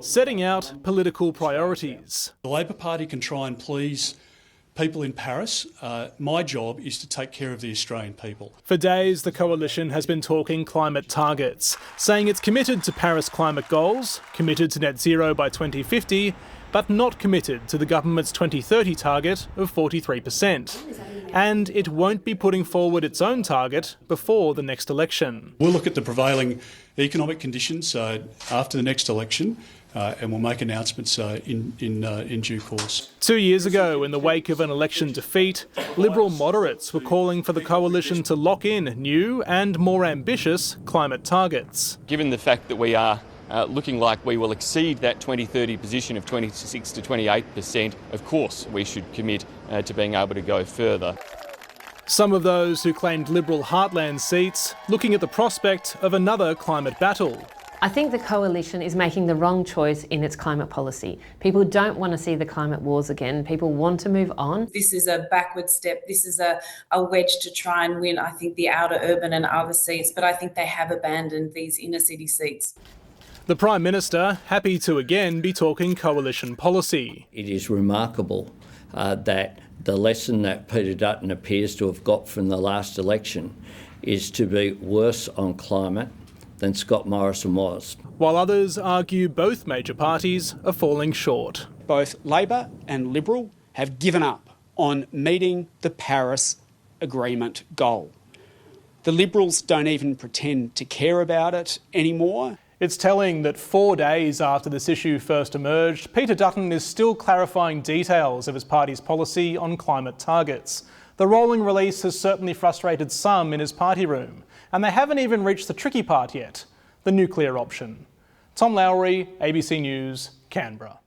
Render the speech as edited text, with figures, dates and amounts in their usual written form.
setting out political priorities. The Labor Party can try and please people in Paris. My job is to take care of the Australian people. For days, the coalition has been talking climate targets, saying it's committed to Paris climate goals, committed to net zero by 2050, but not committed to the government's 2030 target of 43%. And it won't be putting forward its own target before the next election. We'll look at the prevailing economic conditions after the next election, and we'll make announcements in due course. 2 years ago, in the wake of an election defeat, Liberal moderates were calling for the coalition to lock in new and more ambitious climate targets. Given the fact that we are looking like we will exceed that 2030 position of 26 to 28%, of course we should commit to being able to go further. Some of those who claimed Liberal heartland seats looking at the prospect of another climate battle. I think the coalition is making the wrong choice in its climate policy. People don't want to see the climate wars again. People want to move on. This is a backward step. This is a wedge to try and win, I think, the outer urban and other seats, but I think they have abandoned these inner city seats. The Prime Minister happy to again be talking coalition policy. It is remarkable that the lesson that Peter Dutton appears to have got from the last election is to be worse on climate than Scott Morrison was. While others argue both major parties are falling short. Both Labor and Liberal have given up on meeting the Paris Agreement goal. The Liberals don't even pretend to care about it anymore. It's telling that 4 days after this issue first emerged, Peter Dutton is still clarifying details of his party's policy on climate targets. The rolling release has certainly frustrated some in his party room, and they haven't even reached the tricky part yet, the nuclear option. Tom Lowry, ABC News, Canberra.